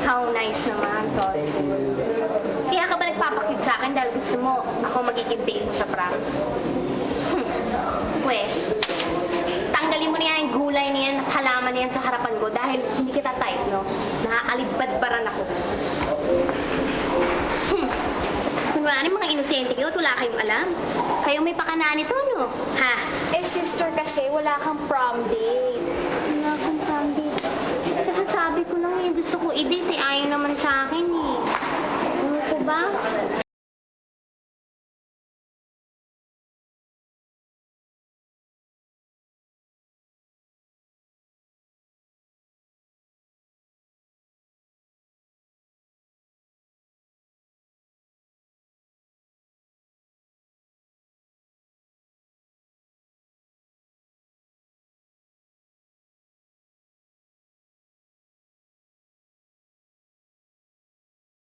How nice naman, Tol. Kaya ka ba nagpapakit sa akin dahil gusto mo ako magiging date mo sa prank? Pwes, tanggalin mo na yan yung gulay niyan at halaman niyan sa harapan ko dahil hindi kita type, no? Naaalibadbaran ako. Kunwari mga inosente kayo at wala kayong alam. Kayo may pakana nito, no? Ha? Eh, sister, kasi wala kang prom date. Wala akong prom date. Kasi sabi ko lang eh, gusto ko i-date eh. Ayaw naman sa akin eh. Ano ko ba?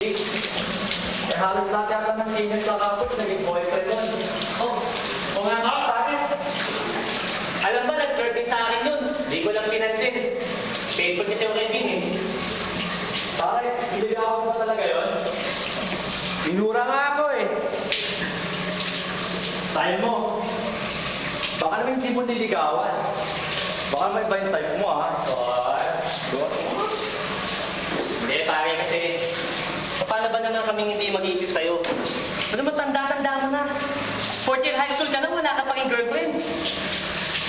Eh, halos lahat yata ng seniors sa campus naging boyfriend nun. O nga nga, pare. Alam ba, nag-flirt din sa akin yun. Di ko lang pinansin. Faithful kasi yung kaibigan eh. Pare, iligawan mo talaga yun? Binura nga ako eh. Style mo. Baka naman hindi mo niligawan. Baka may iba yung type mo ah. Hindi, pare, kasi paano ba naman kaming hindi mag-iisip sa'yo? Ano naman, tanda-tanda mo na. 4th year high school ka na, wala ka pang girlfriend.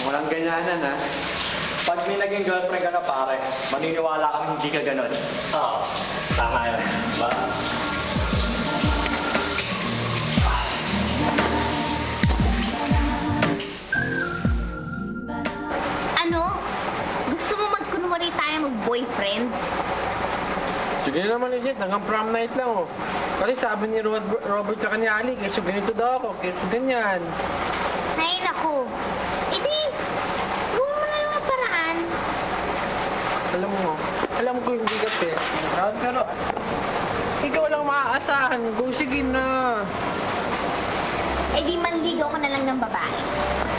Walang ganyanan ha. Pag may naging girlfriend ka na pare, maniniwala kang hindi ka ganon. Oo, tama yun. Ba? Ano? Gusto mo magkunwari tayo mag-boyfriend? Sige naman legit, hanggang prom night lang oh. Kasi sabi ni Robert tsaka ni Ali, kasi ganito daw ako, kasi ganyan. Ay, naku. Hindi. Gawa mo na yung paraan. Alam ko hindi kasi. Pero, ikaw lang maaasahan. Go, sige na. Eh di manligaw ka na lang ng babae.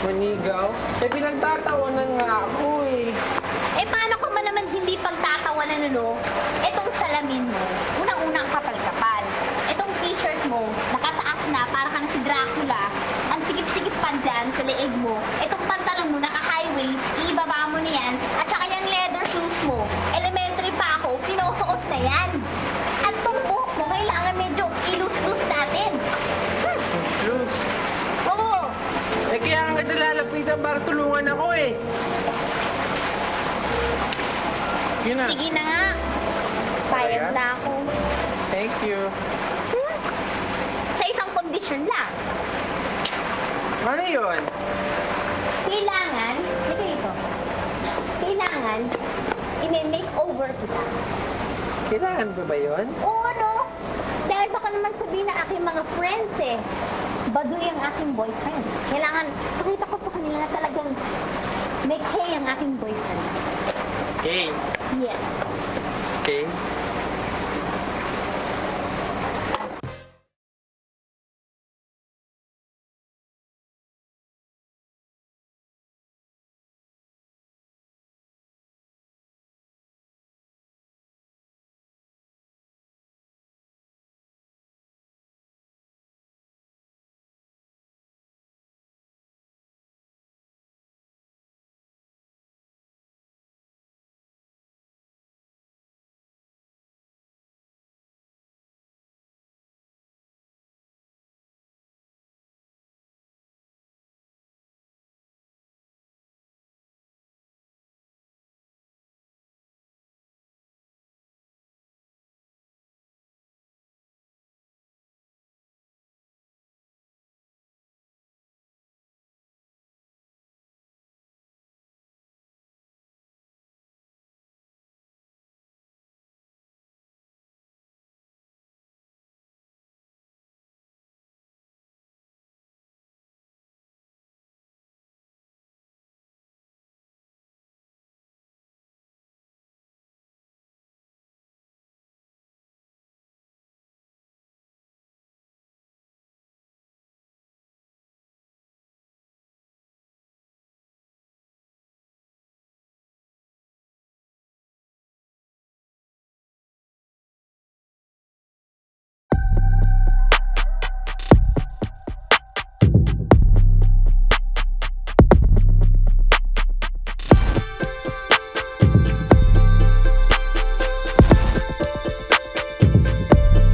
Manigaw? Eh, pinagtatawanan nga ako eh. Eh paano ka man naman hindi pagtatawanan no? Etong salamin mo, unang-unang kapal-kapal. Etong t-shirt mo, nakataas na para ka na si Dracula. Ang sigip-sigip pa dyan sa leeg mo. Etong pantalon mo, naka-high waist, ibaba mo na yan. At saka yung leather shoes mo, elementary pa ako, sinusuot na yan. At tong buhok mo, kailangan medyo ilus-lus natin. Luz. Oo. Eh, kaya nga kita lalapitan para tulungan ako eh. Yun na. Sige na nga. Payag na ako. Thank you. Sa isang condition lang. Ano yun? Kailangan, ito ito. Kailangan, i-makeover kita. Kailangan ko ba yun? Oo, no? Dahil baka naman sabihin na aking mga friends eh, baduy ang aking boyfriend. Kailangan, pakita ko sa kanila na talagang may K ang aking boyfriend. Okay. Yes. Okay.